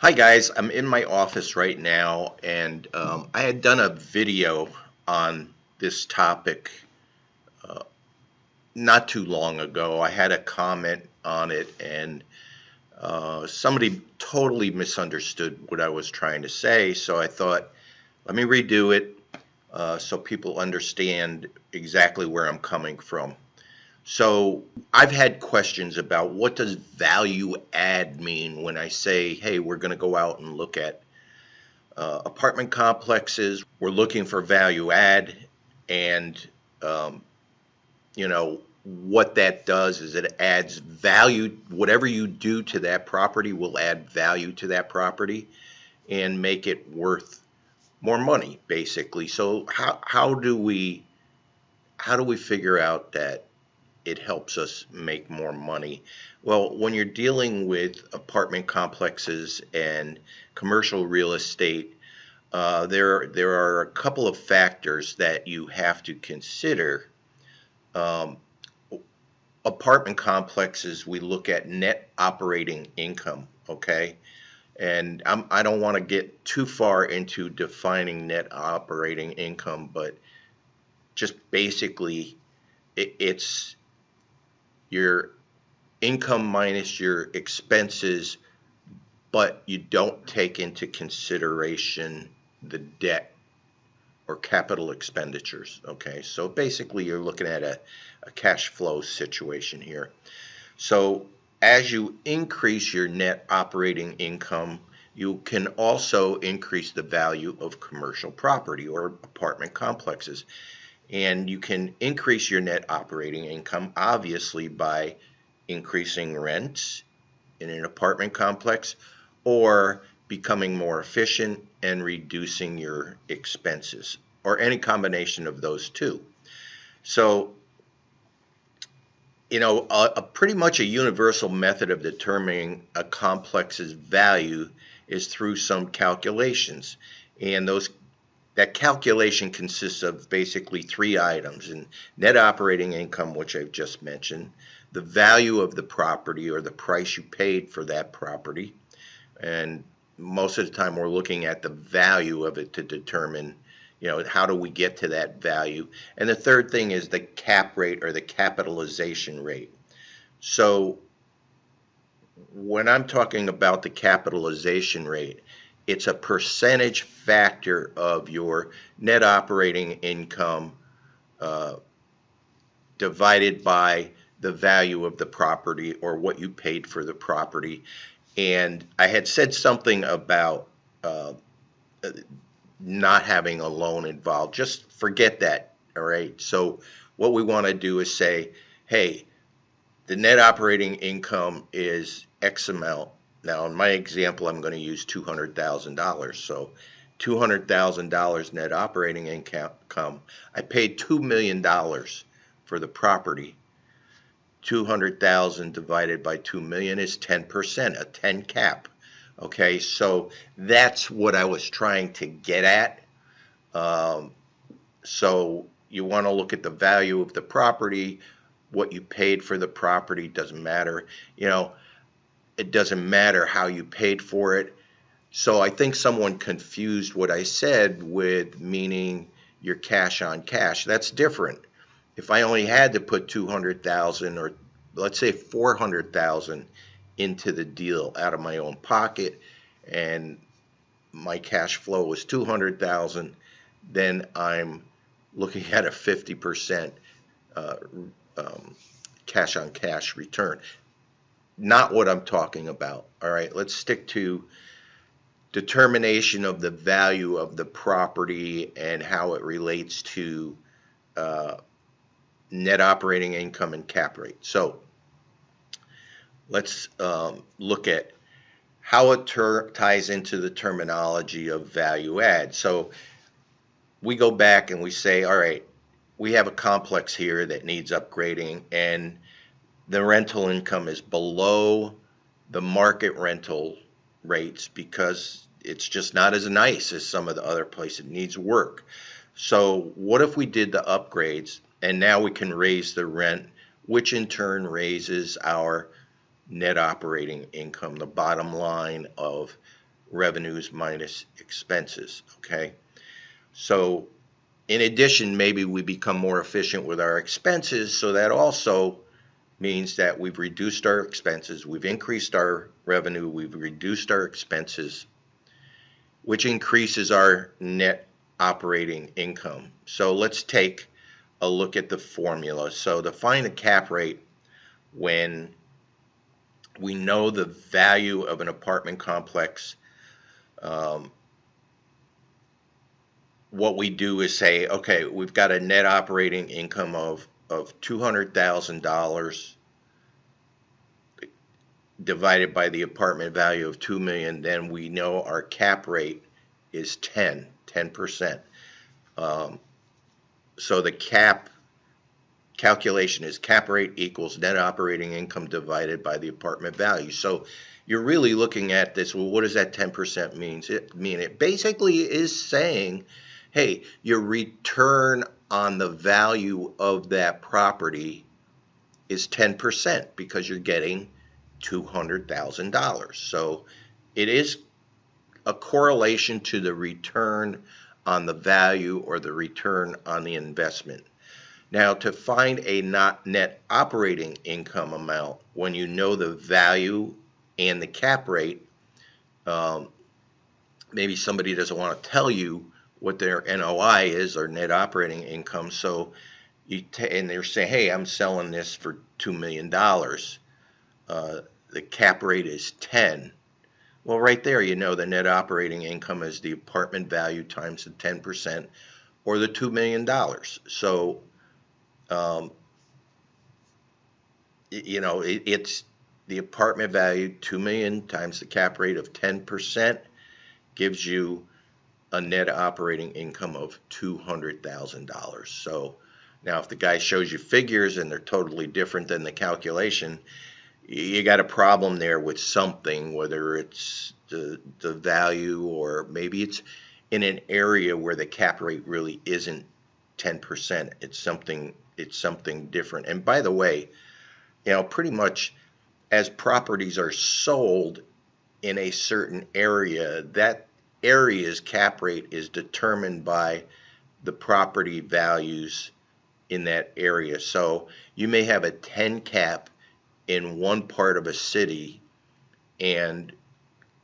Hi guys, I'm in my office right now, and I had done a video on this topic uh, not too long ago. I had a comment on it, and somebody totally misunderstood what I was trying to say. So I thought, let me redo it so people understand exactly where I'm coming from. So I've had questions about what does value add mean when I say, hey, we're going to go out and look at apartment complexes. We're looking for value add, and um, what that does is it adds value. Whatever you do to that property will add value to that property and make it worth more money, basically. So how do we figure out that it helps us make more money? Well, when you're dealing with apartment complexes and commercial real estate, there are a couple of factors that you have to consider. Um, Apartment complexes, we look at net operating income, okay? And I don't want to get too far into defining net operating income, but just basically, it's your income minus your expenses, but you don't take into consideration the debt or capital expenditures. Okay, so basically you're looking at a cash flow situation here. So as you increase your net operating income, you can also increase the value of commercial property or apartment complexes. And you can increase your net operating income obviously by increasing rents in an apartment complex or becoming more efficient and reducing your expenses, or any combination of those two. So, a pretty much a universal method of determining a complex's value is through some calculations. And those that calculation consists of basically three items: and net operating income, which I've just mentioned, the value of the property or the price you paid for that property, and most of the time we're looking at the value of it to determine, how do we get to that value. And the third thing is the cap rate or the capitalization rate. So when I'm talking about the capitalization rate, it's a percentage factor of your net operating income uh, divided by the value of the property or what you paid for the property. And I had said something about uh, not having a loan involved. Just forget that. All right. So what we want to do is say, hey, the net operating income is X amount. Now, in my example, I'm going to use $200,000. So $200,000 net operating income. I paid $2 million for the property. 200,000 divided by 2 million is 10%, a 10 cap. Okay, so that's what I was trying to get at. Um, so you want to look at the value of the property. What you paid for the property doesn't matter. It doesn't matter how you paid for it. So I think someone confused what I said with meaning your cash on cash. That's different. If I only had to put 200,000 or let's say 400,000 into the deal out of my own pocket, and my cash flow was 200,000, then I'm looking at a 50% uh, um, cash on cash return. Not what I'm talking about. All right, let's stick to determination of the value of the property and how it relates to uh, net operating income and cap rate. So let's look at how it ties into the terminology of value add. So we go back and we say, all right, we have a complex here that needs upgrading, and the rental income is below the market rental rates because it's just not as nice as some of the other places. It needs work. So what if we did the upgrades and now we can raise the rent, which in turn raises our net operating income, the bottom line of revenues minus expenses, okay? So in addition, maybe we become more efficient with our expenses, so that also means that we've reduced our expenses, we've increased our revenue, we've reduced our expenses, which increases our net operating income. So let's take a look at the formula. So to find the cap rate when we know the value of an apartment complex, what we do is say, okay, we've got a net operating income of $200,000 divided by the apartment value of $2 million, then we know our cap rate is 10%. So the cap calculation is cap rate equals net operating income divided by the apartment value. So you're really looking at this, well, what does that 10% mean? It basically is saying, hey, your return on the value of that property is 10% because you're getting $200,000. So it is a correlation to the return on the value or the return on the investment. Now, to find a net operating income amount when you know the value and the cap rate, maybe somebody doesn't want to tell you what their NOI is or net operating income, so and they're saying, hey, I'm selling this for $2 million. The cap rate is 10. Well, right there, you know the net operating income is the apartment value times the 10% or the $2 million. So, it's the apartment value, $2 million times the cap rate of 10% gives you a net operating income of $200,000. So now if the guy shows you figures and they're totally different than the calculation, you got a problem there with something, whether it's the value or maybe it's in an area where the cap rate really isn't 10%. It's something different. And by the way, pretty much as properties are sold in a certain area, that area's cap rate is determined by the property values in that area. So you may have a 10 cap in one part of a city and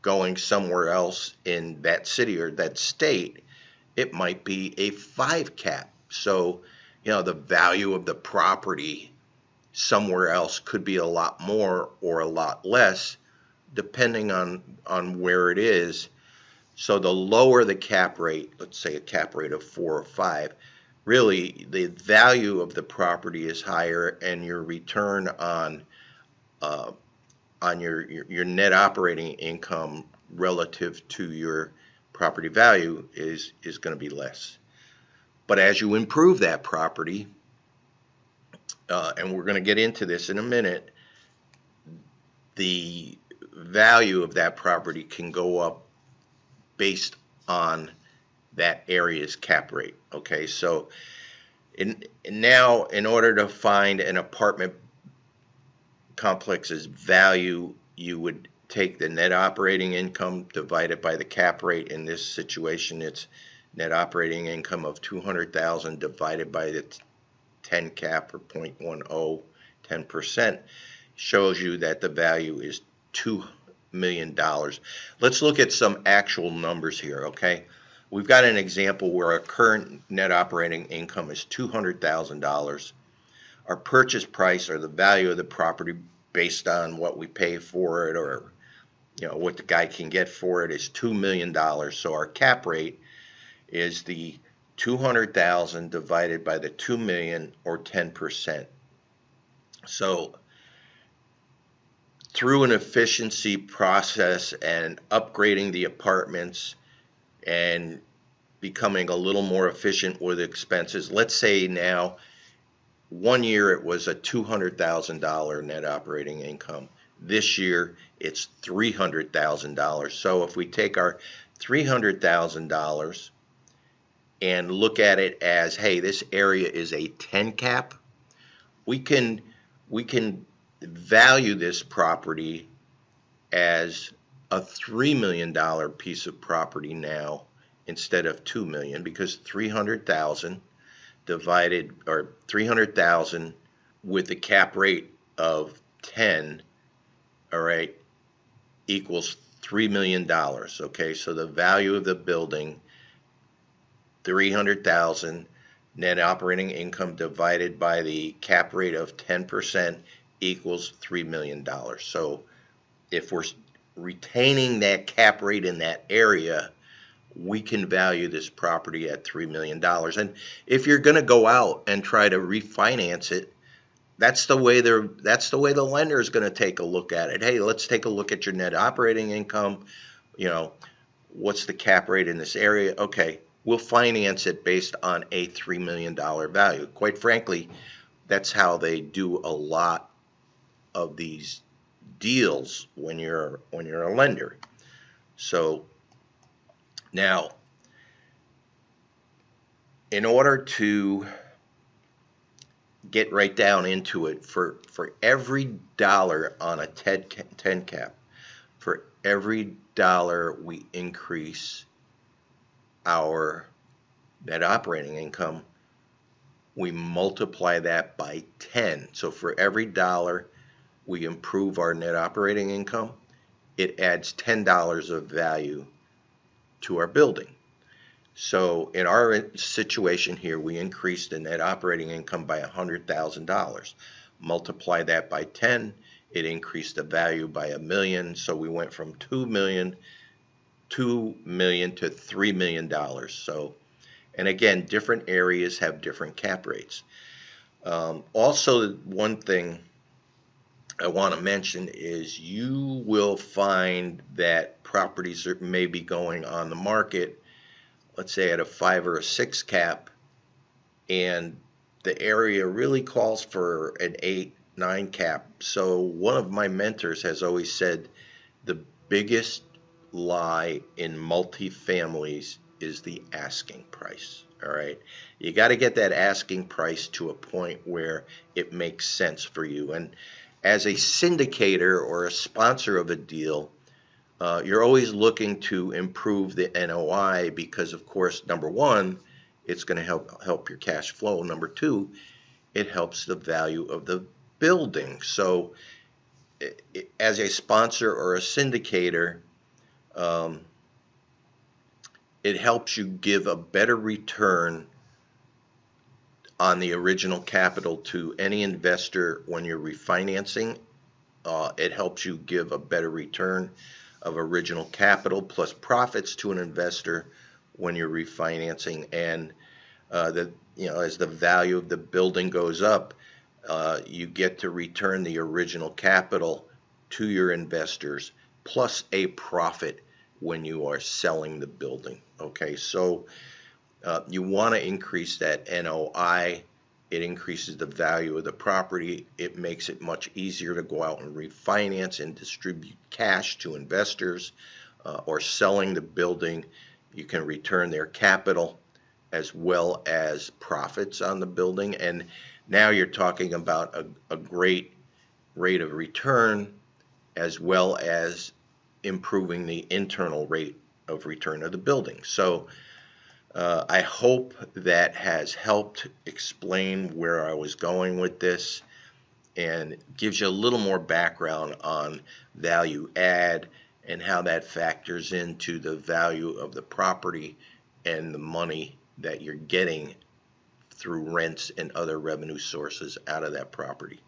going somewhere else in that city or that state, it might be a 5 cap. So, the value of the property somewhere else could be a lot more or a lot less depending on where it is. So the lower the cap rate, let's say a cap rate of 4 or 5, really the value of the property is higher and your return on your net operating income relative to your property value is going to be less. But as you improve that property, and we're going to get into this in a minute, the value of that property can go up based on that area's cap rate. Okay, so now in order to find an apartment complex's value, you would take the net operating income divided by the cap rate. In this situation, it's net operating income of $200,000 divided by the 10 cap or 0.10, 10%, shows you that the value is $2 million. Let's look at some actual numbers here, okay? We've got an example where our current net operating income is $200,000. Our purchase price or the value of the property based on what we pay for it or what the guy can get for it is $2 million. So our cap rate is the 200,000 divided by the 2 million or 10%. So through an efficiency process and upgrading the apartments and becoming a little more efficient with expenses, let's say now 1 year it was a $200,000 net operating income. This year it's $300,000. So if we take our $300,000 and look at it as, hey, this area is a 10 cap, we can value this property as a $3 million piece of property now instead of 2 million, because 300,000 divided, or 300,000 with a cap rate of 10, all right, equals $3 million. Okay, so the value of the building, 300,000, net operating income divided by the cap rate of 10% equals $3 million. So if we're retaining that cap rate in that area, we can value this property at $3 million. And if you're going to go out and try to refinance it, that's the way the lender is going to take a look at it. Hey, let's take a look at your net operating income. You know, what's the cap rate in this area? Okay, we'll finance it based on a $3 million value. Quite frankly, that's how they do a lot of these deals when you're a lender. So now, in order to get right down into it, for every dollar on a 10 cap, for every dollar we increase our net operating income, we multiply that by 10. So for every dollar we improve our net operating income, it adds $10 of value to our building. So in our situation here, we increased the net operating income by $100,000. Multiply that by 10, it increased the value by $1 million. So we went from $2 million to $3 million. So, and again, different areas have different cap rates. Also, one thing I want to mention is you will find that properties may be going on the market, let's say at a 5 or a 6 cap, and the area really calls for an 8, 9 cap. So one of my mentors has always said the biggest lie in multifamilies is the asking price. All right, you got to get that asking price to a point where it makes sense for you. And as a syndicator or a sponsor of a deal, you're always looking to improve the NOI because, of course, number one, it's going to help your cash flow. Number two, it helps the value of the building. So as a sponsor or a syndicator, it helps you give a better return on the original capital to any investor when you're refinancing. It helps you give a better return of original capital plus profits to an investor when you're refinancing. And as the value of the building goes up, you get to return the original capital to your investors plus a profit when you are selling the building. Okay, so you want to increase that NOI. It increases the value of the property. It makes it much easier to go out and refinance and distribute cash to investors, or selling the building. You can return their capital as well as profits on the building. And now you're talking about a great rate of return as well as improving the internal rate of return of the building. So I hope that has helped explain where I was going with this and gives you a little more background on value add and how that factors into the value of the property and the money that you're getting through rents and other revenue sources out of that property.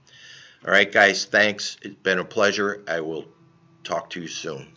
All right, guys, thanks. It's been a pleasure. I will talk to you soon.